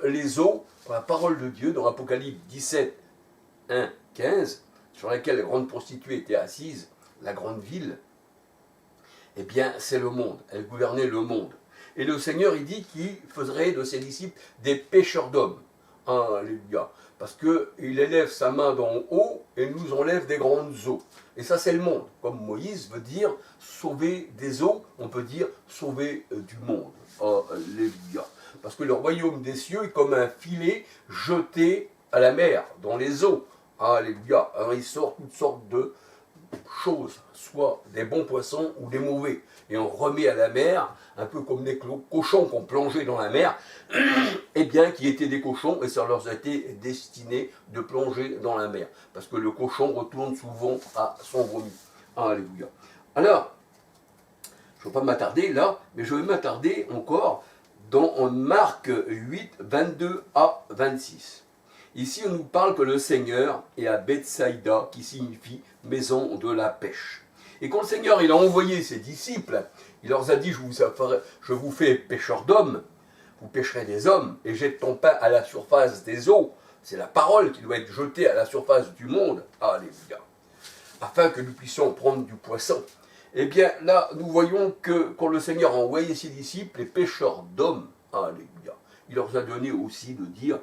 les eaux, pour la parole de Dieu, dans Apocalypse 17, 1, 15, sur laquelle la grande prostituée était assise, la grande ville, eh bien, c'est le monde. Elle gouvernait le monde. Et le Seigneur, il dit qu'il ferait de ses disciples des pêcheurs d'hommes. Alléluia. Parce qu'il élève sa main d'en haut et nous enlève des grandes eaux. Et ça, c'est le monde. Comme Moïse veut dire sauver des eaux, on peut dire sauver du monde. Alléluia. Parce que le royaume des cieux est comme un filet jeté à la mer, dans les eaux. Alléluia. Alors, il sort toutes sortes de choses, soit des bons poissons ou des mauvais. Et on remet à la mer, un peu comme des cochons qu'on plongeait dans la mer, eh bien, qui étaient des cochons, et ça leur a été destiné de plonger dans la mer. Parce que le cochon retourne souvent à son vomi. Alléluia. Alors, je ne vais pas m'attarder là, mais je vais m'attarder encore dans Marc 8, 22 à 26. Ici, on nous parle que le Seigneur est à Bethsaïda, qui signifie maison de la pêche. Et quand le Seigneur il a envoyé ses disciples, il leur a dit, je vous fais pêcheurs d'hommes, vous pêcherez des hommes, et jette ton pain à la surface des eaux. C'est la parole qui doit être jetée à la surface du monde. Alléluia. Afin que nous puissions prendre du poisson. Eh bien, là, nous voyons que quand le Seigneur a envoyé ses disciples, les pêcheurs d'hommes, alléluia, il leur a donné aussi de dire,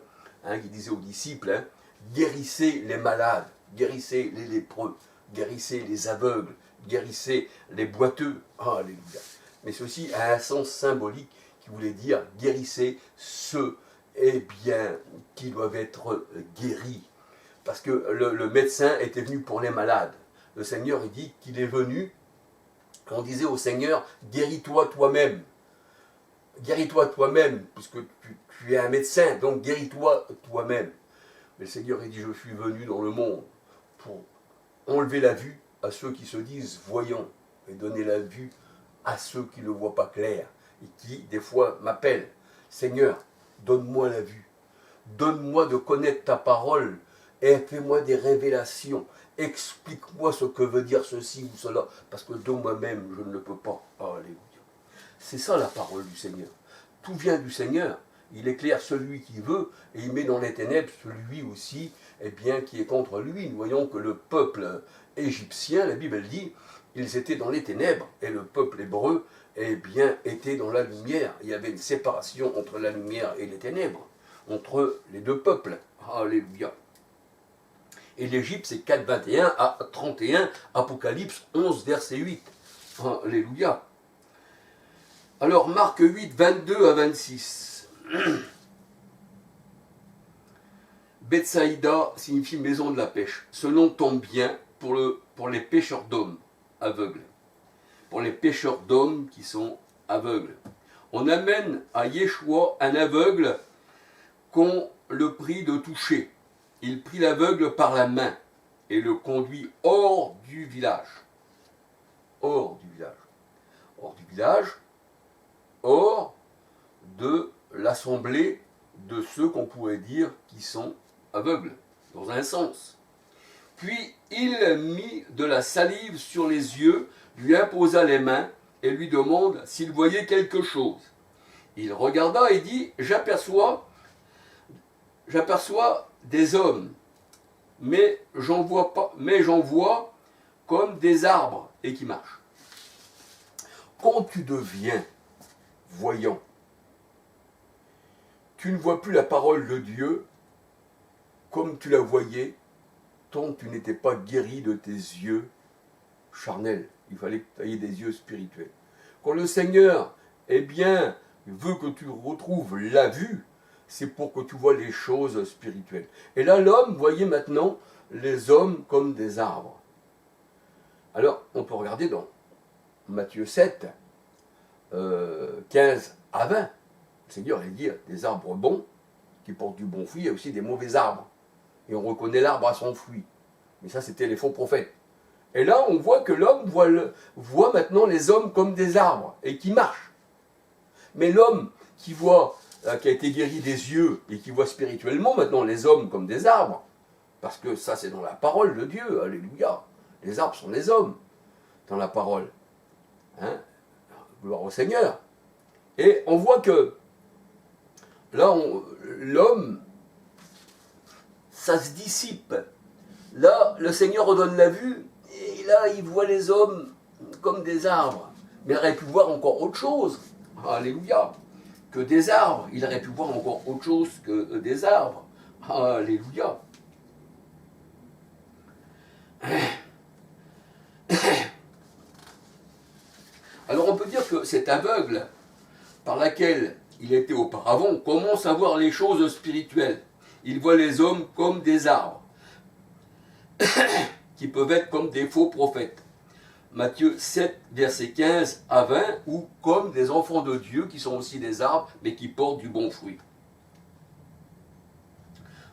qui disait aux disciples, guérissez les malades, guérissez les lépreux, guérissez les aveugles, guérissez les boiteux, alléluia. Mais ceci a un sens symbolique qui voulait dire guérissez ceux qui doivent être guéris. Parce que le médecin était venu pour les malades. Le Seigneur il dit qu'il est venu, on disait au Seigneur, guéris-toi toi-même. Guéris-toi toi-même, puisque tu es un médecin, donc guéris-toi toi-même. Mais le Seigneur il dit, je suis venu dans le monde pour enlever la vue à ceux qui se disent voyants et donner la vue à ceux qui ne voient pas clair et qui, des fois, m'appellent. Seigneur, donne-moi la vue. Donne-moi de connaître ta parole et fais-moi des révélations. Explique-moi ce que veut dire ceci ou cela, parce que de moi-même, je ne le peux pas. Alléluia. C'est ça la parole du Seigneur. Tout vient du Seigneur. Il éclaire celui qui veut et il met dans les ténèbres celui aussi qui est contre lui. Nous voyons que le peuple égyptien, la Bible dit, ils étaient dans les ténèbres et le peuple hébreu était dans la lumière. Il y avait une séparation entre la lumière et les ténèbres, entre les deux peuples. Alléluia. Et l'Égypte, c'est 4, 21 à 31, Apocalypse 11, verset 8. Alléluia. Alors, Marc 8, 22 à 26. Bethsaïda signifie maison de la pêche. Ce nom tombe bien pour les pêcheurs d'hommes aveugles. Pour les pêcheurs d'hommes qui sont aveugles. On amène à Yeshua un aveugle qu'on le prie de toucher. Il prit l'aveugle par la main et le conduit hors du village. Hors du village. Hors du village, hors de l'assemblée de ceux qu'on pourrait dire qui sont aveugles, dans un sens. Puis il mit de la salive sur les yeux, lui imposa les mains et lui demande s'il voyait quelque chose. Il regarda et dit, j'aperçois des hommes, mais j'en vois comme des arbres et qui marchent. Quand tu deviens voyant, tu ne vois plus la parole de Dieu comme tu la voyais tant que tu n'étais pas guéri de tes yeux charnels. Il fallait que tu aies des yeux spirituels. Quand le Seigneur, veut que tu retrouves la vue, c'est pour que tu vois les choses spirituelles. Et là, l'homme voyait maintenant les hommes comme des arbres. Alors, on peut regarder dans Matthieu 7, 15 à 20. Le Seigneur il dit des arbres bons qui portent du bon fruit, il y a aussi des mauvais arbres. Et on reconnaît l'arbre à son fruit. Mais ça, c'était les faux prophètes. Et là, on voit que l'homme voit maintenant les hommes comme des arbres et qui marchent. Mais l'homme qui a été guéri des yeux et qui voit spirituellement maintenant les hommes comme des arbres, parce que ça, c'est dans la parole de Dieu, alléluia. Les arbres sont les hommes dans la parole. Gloire au Seigneur. Et on voit que là, l'homme, ça se dissipe. Là, le Seigneur redonne la vue, et là, il voit les hommes comme des arbres. Mais il aurait pu voir encore autre chose. Alléluia. Que des arbres. Il aurait pu voir encore autre chose que des arbres. Alléluia. Alors on peut dire que cet aveugle par laquelle il était auparavant commence à voir les choses spirituelles. Il voit les hommes comme des arbres, qui peuvent être comme des faux prophètes. Matthieu 7, verset 15 à 20, ou comme des enfants de Dieu qui sont aussi des arbres, mais qui portent du bon fruit.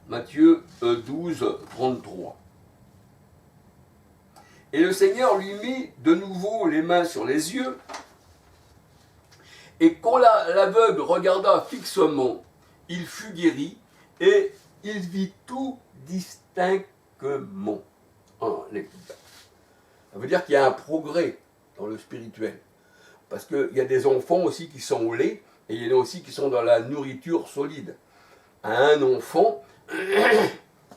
Matthieu 12, 33. Et le Seigneur lui mit de nouveau les mains sur les yeux, et quand l'aveugle regarda fixement, il fut guéri, et il vit tout distinctement. Ça veut dire qu'il y a un progrès dans le spirituel. Parce qu'il y a des enfants aussi qui sont au lait, et il y en a aussi qui sont dans la nourriture solide. À un enfant,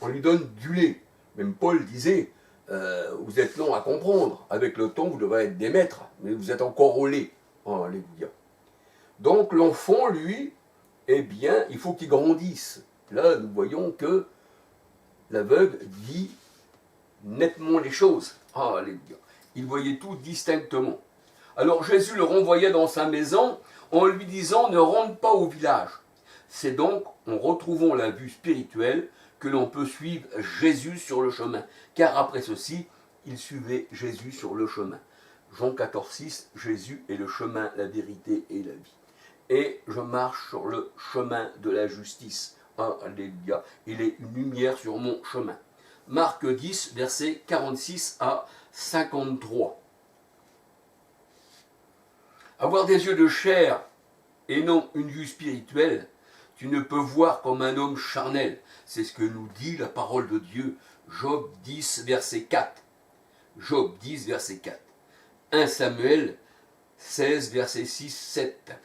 on lui donne du lait. Même Paul disait, vous êtes long à comprendre. Avec le temps, vous devrez être des maîtres, mais vous êtes encore au lait. Alléluia. Donc l'enfant, lui, eh bien, il faut qu'il grandisse. Là, nous voyons que l'aveugle dit nettement les choses. Alléluia. Il voyait tout distinctement. Alors Jésus le renvoya dans sa maison en lui disant « Ne rentre pas au village ». C'est donc en retrouvant la vue spirituelle que l'on peut suivre Jésus sur le chemin. Car après ceci, il suivait Jésus sur le chemin. Jean 14, 6, Jésus est le chemin, la vérité et la vie. Et je marche sur le chemin de la justice. Alléluia. Il est une lumière sur mon chemin. Marc 10, versets 46 à 53. Avoir des yeux de chair et non une vue spirituelle, tu ne peux voir comme un homme charnel. C'est ce que nous dit la parole de Dieu. Job 10, verset 4. Job 10, verset 4. 1 Samuel 16, verset 6, 7.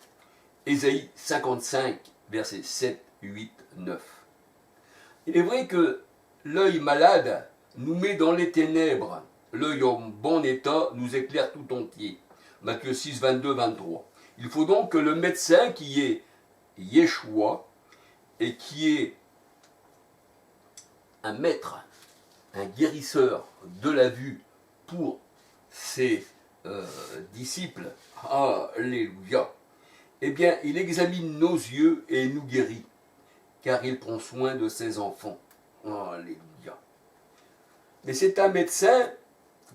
Ésaïe 55, verset 7, 8, 9. Il est vrai que l'œil malade nous met dans les ténèbres. L'œil en bon état nous éclaire tout entier. Matthieu 6, 22, 23. Il faut donc que le médecin qui est Yeshua et qui est un maître, un guérisseur de la vue pour ses disciples, alléluia, eh bien, il examine nos yeux et nous guérit, car il prend soin de ses enfants. Alléluia. Mais c'est un médecin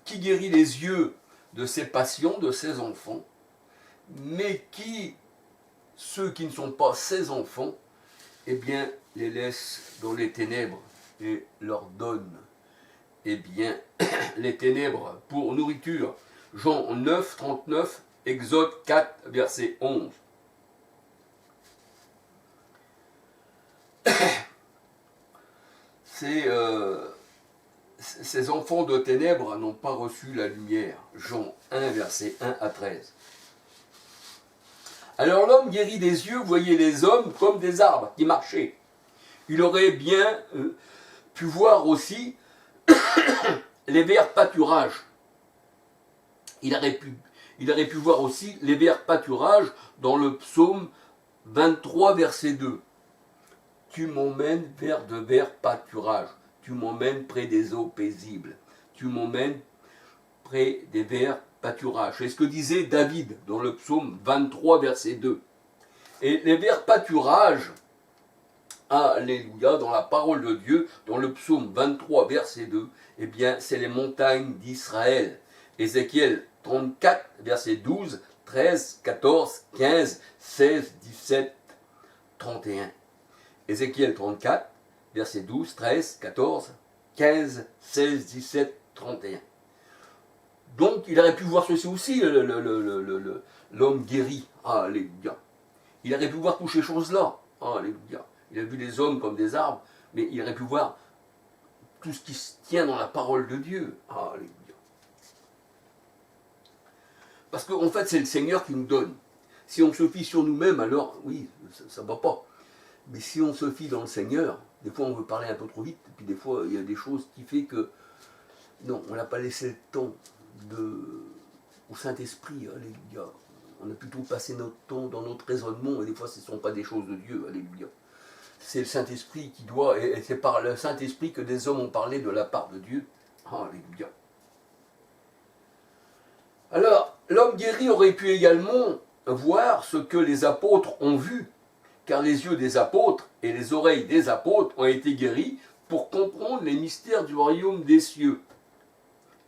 qui guérit les yeux de ses patients, de ses enfants, mais qui, ceux qui ne sont pas ses enfants, eh bien, les laisse dans les ténèbres et leur donne, eh bien, les ténèbres pour nourriture. Jean 9, 39, Exode 4, verset 11. Ces enfants de ténèbres n'ont pas reçu la lumière. Jean 1, verset 1 à 13. Alors l'homme guéri des yeux voyait les hommes comme des arbres qui marchaient. Il aurait bien pu voir aussi les verts pâturages. Il aurait pu voir aussi les verts pâturages dans le psaume 23, verset 2. Tu m'emmènes vers de verts pâturages. Tu m'emmènes près des eaux paisibles. Tu m'emmènes près des verts pâturages. C'est ce que disait David dans le psaume 23, verset 2. Et les verts pâturages, alléluia, dans la parole de Dieu, dans le psaume 23, verset 2, eh bien, c'est les montagnes d'Israël. Ézéchiel 34, verset 12, 13, 14, 15, 16, 17, 31. Ézéchiel 34, verset 12, 13, 14, 15, 16, 17, 31. Donc, il aurait pu voir ceci aussi, l'homme guéri. Alléluia. Il aurait pu voir toutes ces choses-là. Alléluia. Il a vu les hommes comme des arbres, mais il aurait pu voir tout ce qui se tient dans la parole de Dieu. Alléluia. Parce fait, c'est le Seigneur qui nous donne. Si on se fie sur nous-mêmes, alors, oui, ça ne va pas. Mais si on se fie dans le Seigneur, des fois on veut parler un peu trop vite, et puis des fois il y a des choses qui fait que, non, on n'a pas laissé le temps au Saint-Esprit, alléluia. On a plutôt passé notre temps dans notre raisonnement, et des fois ce ne sont pas des choses de Dieu, alléluia. C'est le Saint-Esprit qui doit, et c'est par le Saint-Esprit que des hommes ont parlé de la part de Dieu. Alléluia. Alors, l'homme guéri aurait pu également voir ce que les apôtres ont vu, car les yeux des apôtres et les oreilles des apôtres ont été guéris pour comprendre les mystères du royaume des cieux.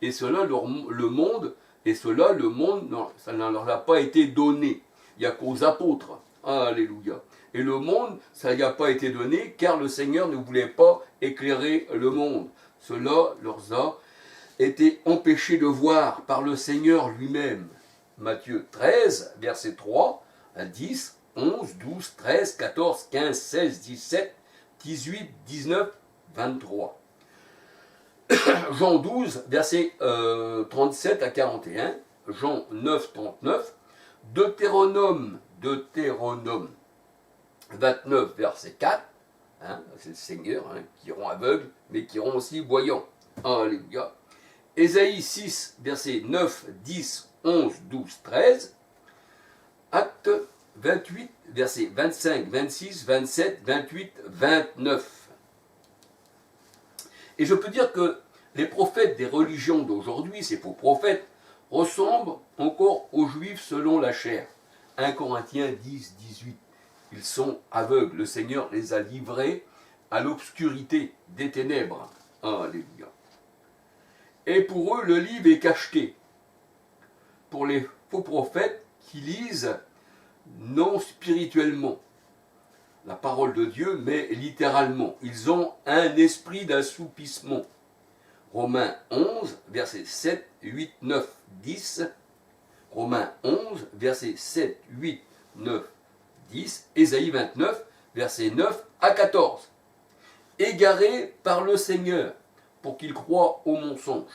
Et cela, le monde, non, ça ne leur a pas été donné. Il n'y a qu'aux apôtres. Alléluia. Et le monde, ça n'y a pas été donné, car le Seigneur ne voulait pas éclairer le monde. Cela leur a été empêché de voir par le Seigneur lui-même. Matthieu 13, verset 3 à 10, 11, 12, 13, 14, 15, 16, 17, 18, 19, 23. Jean 12, verset 37 à 41, Jean 9, 39, Deutéronome 29, verset 4, c'est le Seigneur, qui rend aveugle, mais qui rend aussi voyant. Alléluia. Ésaïe 6, verset 9, 10, 11, 12, 13, Acte 28, verset 25, 26, 27, 28, 29. Et je peux dire que les prophètes des religions d'aujourd'hui, ces faux prophètes, ressemblent encore aux Juifs selon la chair. 1 Corinthiens 10, 18. Ils sont aveugles. Le Seigneur les a livrés à l'obscurité des ténèbres. Alléluia. Et pour eux, le livre est cacheté. Pour les faux prophètes qui lisent non spirituellement la parole de Dieu, mais littéralement. Ils ont un esprit d'assoupissement. Romains 11, versets 7, 8, 9, 10. Romains 11, versets 7, 8, 9, 10. Ésaïe 29, versets 9 à 14. Égarés par le Seigneur, pour qu'ils croient au mensonge.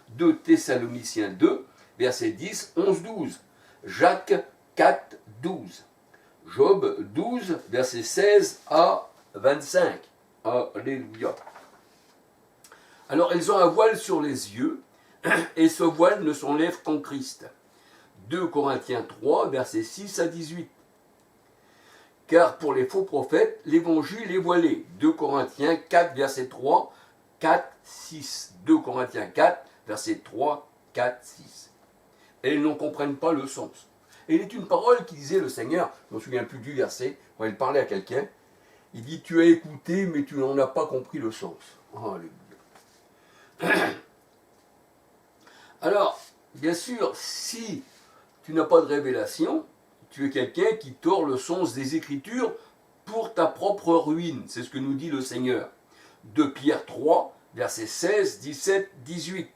2 Thessaloniciens 2, versets 10, 11, 12. Jacques 4, 12. Job 12, versets 16 à 25. Alléluia. Alors, ils ont un voile sur les yeux, et ce voile ne s'enlève qu'en Christ. 2 Corinthiens 3, versets 6 à 18. Car pour les faux prophètes, l'évangile est voilé. 2 Corinthiens 4, verset 3, 4, 6. 2 Corinthiens 4, verset 3, 4, 6. Et ils n'en comprennent pas le sens. Et il est une parole qui disait le Seigneur, je ne me souviens plus du verset, quand il parlait à quelqu'un, il dit, tu as écouté, mais tu n'en as pas compris le sens. Alléluia. Alors, bien sûr, si tu n'as pas de révélation, tu es quelqu'un qui tord le sens des Écritures pour ta propre ruine. C'est ce que nous dit le Seigneur. 2 Pierre 3, versets 16, 17, 18.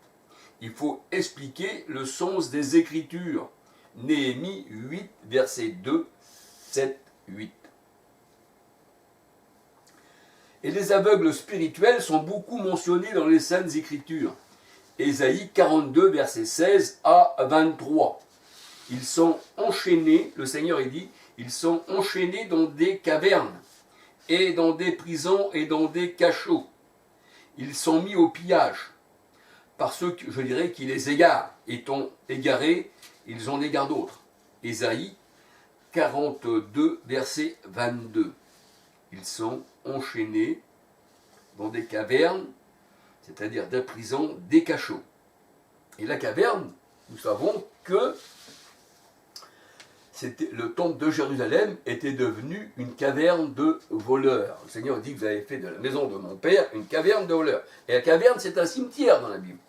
Il faut expliquer le sens des Écritures. Néhémie 8, versets 2, 7, 8. Et les aveugles spirituels sont beaucoup mentionnés dans les Saintes Écritures. Ésaïe 42, versets 16 à 23. Ils sont enchaînés, le Seigneur il dit, ils sont enchaînés dans des cavernes, et dans des prisons, et dans des cachots. Ils sont mis au pillage, par ceux, je dirais, qui les égarent. Étant égarés, ils en égarent d'autres. Ésaïe 42, verset 22. Ils sont enchaînés dans des cavernes, c'est-à-dire des prisons, des cachots. Et la caverne, nous savons que le temple de Jérusalem était devenu une caverne de voleurs. Le Seigneur dit, vous avez fait de la maison de mon père une caverne de voleurs. Et la caverne, c'est un cimetière dans la Bible.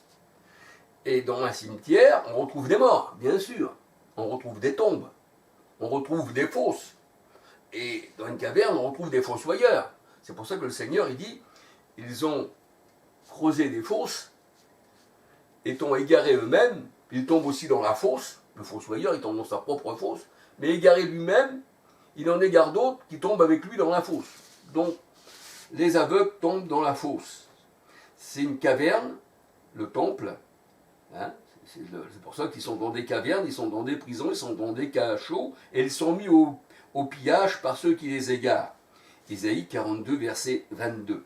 Et dans un cimetière, on retrouve des morts, bien sûr. On retrouve des tombes. On retrouve des fosses. Et dans une caverne, on retrouve des fossoyeurs. C'est pour ça que le Seigneur, il dit, ils ont creusé des fosses, étant égarés eux-mêmes, ils tombent aussi dans la fosse. Le fossoyeur, il tombe dans sa propre fosse. Mais égaré lui-même, il en égare d'autres qui tombent avec lui dans la fosse. Donc, les aveugles tombent dans la fosse. C'est une caverne, le temple. C'est pour ça qu'ils sont dans des cavernes, ils sont dans des prisons, ils sont dans des cachots, et ils sont mis au pillage par ceux qui les égarent. Isaïe 42, verset 22.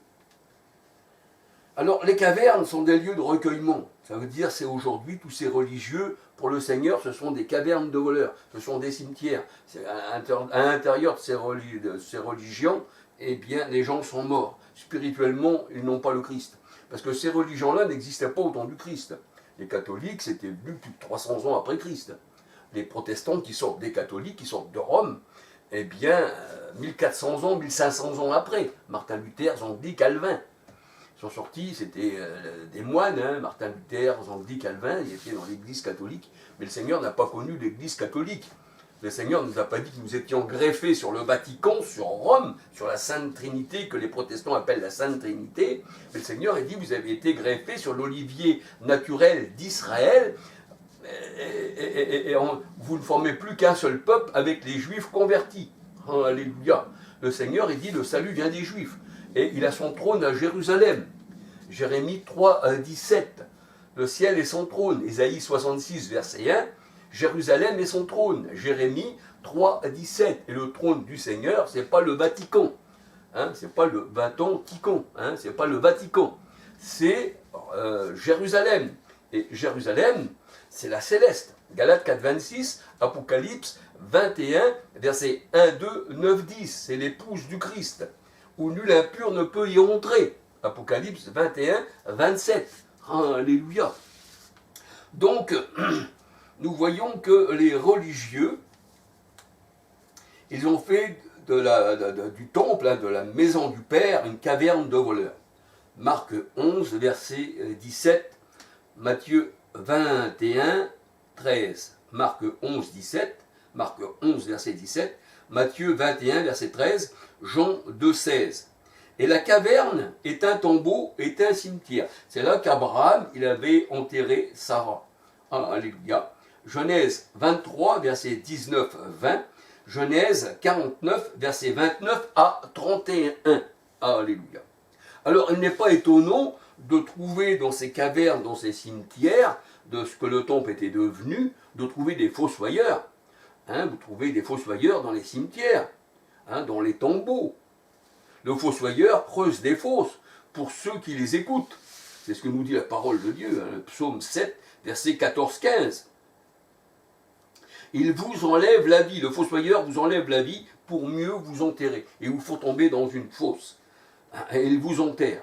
Alors, les cavernes sont des lieux de recueillement. Ça veut dire, c'est aujourd'hui, tous ces religieux, pour le Seigneur, ce sont des cavernes de voleurs, ce sont des cimetières. À l'intérieur de ces religions, eh bien, les gens sont morts. Spirituellement, ils n'ont pas le Christ. Parce que ces religions-là n'existaient pas au temps du Christ. Les catholiques, c'était venu plus de 300 ans après Christ. Les protestants qui sortent des catholiques, qui sortent de Rome, eh bien, 1400 ans, 1500 ans après. Martin Luther, Zangdi, Calvin. Ils sont sortis, c'était des moines, hein, Martin Luther, Zangdi, Calvin, ils étaient dans l'église catholique, mais le Seigneur n'a pas connu l'église catholique. Le Seigneur ne nous a pas dit que nous étions greffés sur le Vatican, sur Rome, sur la Sainte Trinité, que les protestants appellent la Sainte Trinité, mais le Seigneur a dit, vous avez été greffés sur l'olivier naturel d'Israël, et vous ne formez plus qu'un seul peuple avec les Juifs convertis. Oh, alléluia. Le Seigneur, il dit, le salut vient des Juifs. Et il a son trône à Jérusalem. Jérémie 3, 17. Le ciel est son trône. Ésaïe 66, verset 1. Jérusalem est son trône. Jérémie 3, 17. Et le trône du Seigneur, c'est pas le Vatican. Hein, c'est pas le Vatican. Hein, c'est pas le Vatican. C'est Jérusalem. Et Jérusalem, c'est la céleste. Galates 4, 26. Apocalypse 21, versets 1, 2, 9, 10. C'est l'épouse du Christ, où nul impur ne peut y entrer. Apocalypse 21, 27. Alléluia. Donc, nous voyons que les religieux, ils ont fait du temple, hein, de la maison du Père, une caverne de voleurs. Marc 11, verset 17, Matthieu 21, 13. Marc 11, 17, Marc 11, verset 17, Matthieu 21, verset 13, Jean 2, 16. Et la caverne est un tombeau, est un cimetière. C'est là qu'Abraham, il avait enterré Sarah. Alléluia. Genèse 23, verset 19, 20. Genèse 49, verset 29 à 31. Alléluia. Alors, il n'est pas étonnant de trouver dans ces cavernes, dans ces cimetières, de ce que le temple était devenu, de trouver des fossoyeurs. Hein, vous trouvez des fossoyeurs dans les cimetières, hein, dans les tombeaux. Le fossoyeur creuse des fosses pour ceux qui les écoutent. C'est ce que nous dit la parole de Dieu, hein, le psaume 7, verset 14-15. Il vous enlève la vie, le fossoyeur vous enlève la vie pour mieux vous enterrer. Et vous faut tomber dans une fosse. Hein, et il vous enterre.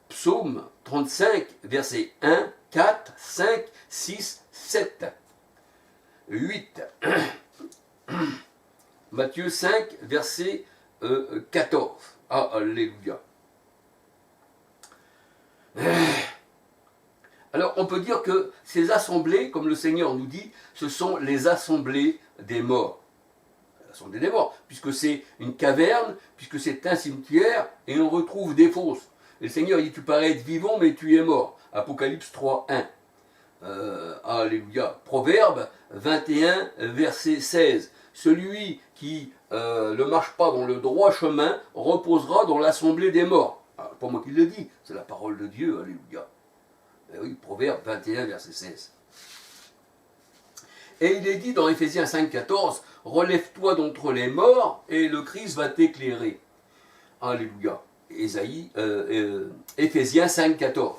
Psaume 35, verset 1, 4, 5, 6, 7. 8. Matthieu 5, verset 14. Alléluia. Alors on peut dire que ces assemblées, comme le Seigneur nous dit, ce sont les assemblées des morts. L'assemblée des morts, puisque c'est une caverne, puisque c'est un cimetière, et on retrouve des fosses. Et le Seigneur dit, tu parais être vivant, mais tu es mort. Apocalypse 3, 1. Alléluia. Proverbe 21, verset 16. Celui qui ne marche pas dans le droit chemin reposera dans l'assemblée des morts. Pas moi qui le dis, c'est la parole de Dieu. Alléluia. Et oui, Proverbe 21, verset 16. Et il est dit dans Éphésiens 5, 14, relève-toi d'entre les morts et le Christ va t'éclairer. Alléluia. Éphésiens 5, 14.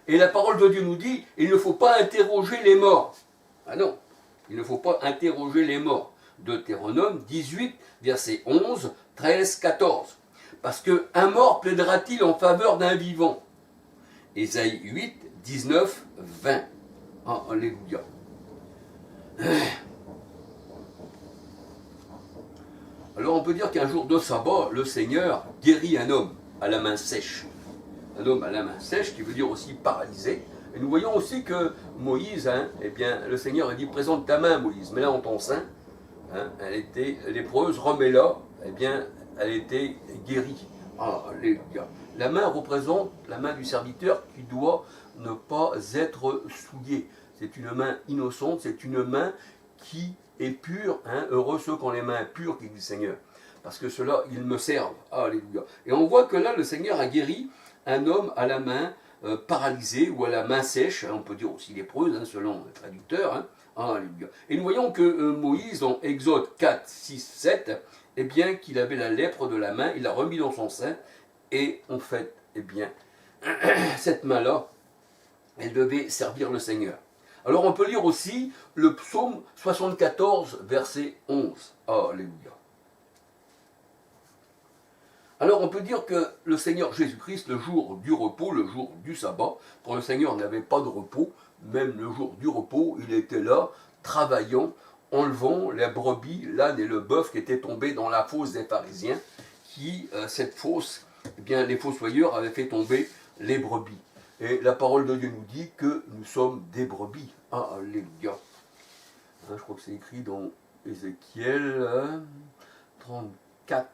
Et la parole de Dieu nous dit, il ne faut pas interroger les morts. Ah non, il ne faut pas interroger les morts. Deutéronome 18, verset 11, 13, 14. Parce qu'un mort plaidera-t-il en faveur d'un vivant? Ésaïe 8, 19, 20. Alléluia. Alors on peut dire qu'un jour de sabbat, le Seigneur guérit un homme à la main sèche. Un homme à la main sèche qui veut dire aussi paralysé. Et nous voyons aussi que Moïse, hein, eh bien, le Seigneur a dit présente ta main Moïse, mets-la en ton sein. Hein, elle était lépreuse, remets-la, eh bien, elle était guérie. Alléluia. La main représente la main du serviteur qui doit ne pas être souillée. C'est une main innocente, c'est une main qui est pure. Hein, heureux ceux qui ont les mains pures, qui dit le Seigneur. Parce que ceux-là, ils me servent. Alléluia. Et on voit que là, le Seigneur a guéri un homme à la main paralysée ou à la main sèche, hein, on peut dire aussi lépreuse, hein, selon le traducteur. Hein. Alléluia. Et nous voyons que Moïse, dans Exode 4, 6, 7, eh bien, qu'il avait la lèpre de la main, il l'a remis dans son sein, et en fait, eh bien, cette main-là, elle devait servir le Seigneur. Alors on peut lire aussi le psaume 74, verset 11. Alléluia. Alors on peut dire que le Seigneur Jésus-Christ, le jour du repos, le jour du sabbat, pour le Seigneur n'avait pas de repos, même le jour du repos, il était là, travaillant, enlevant les brebis, l'âne et le bœuf qui étaient tombés dans la fosse des pharisiens, qui, cette fosse, eh bien, les fossoyeurs avaient fait tomber les brebis. Et la parole de Dieu nous dit que nous sommes des brebis. Alléluia. Je crois que c'est écrit dans Ézéchiel 34,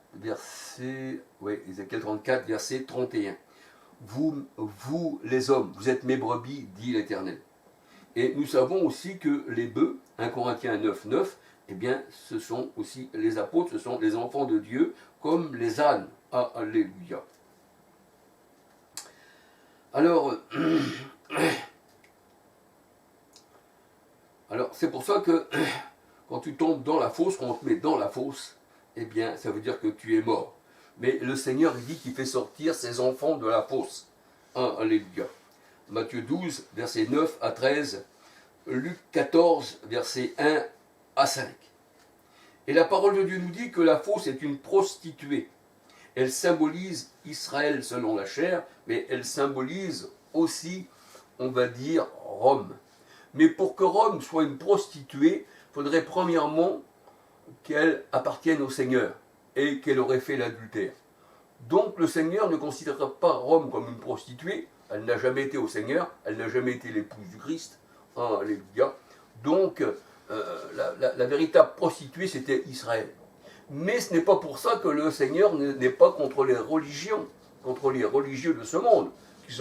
Ézéchiel 34, verset 31. Vous, les hommes, vous êtes mes brebis, dit l'Éternel. Et nous savons aussi que les bœufs, 1 Corinthiens 9, 9, eh bien, ce sont aussi les apôtres, ce sont les enfants de Dieu, comme les ânes. Alléluia. Alors c'est pour ça que quand tu tombes dans la fosse, quand on te met dans la fosse, eh bien, ça veut dire que tu es mort. Mais le Seigneur, il dit qu'il fait sortir ses enfants de la fosse. Alléluia. Matthieu 12, versets 9 à 13, Luc 14, versets 1 à 5. Et la parole de Dieu nous dit que la fosse est une prostituée. Elle symbolise Israël selon la chair, mais elle symbolise aussi, on va dire, Rome. Mais pour que Rome soit une prostituée, il faudrait premièrement qu'elle appartienne au Seigneur et qu'elle aurait fait l'adultère. Donc le Seigneur ne considérera pas Rome comme une prostituée, elle n'a jamais été au Seigneur, elle n'a jamais été l'épouse du Christ. Alléluia. Donc la véritable prostituée, c'était Israël. Mais ce n'est pas pour ça que le Seigneur n'est pas contre les religions, contre les religieux de ce monde.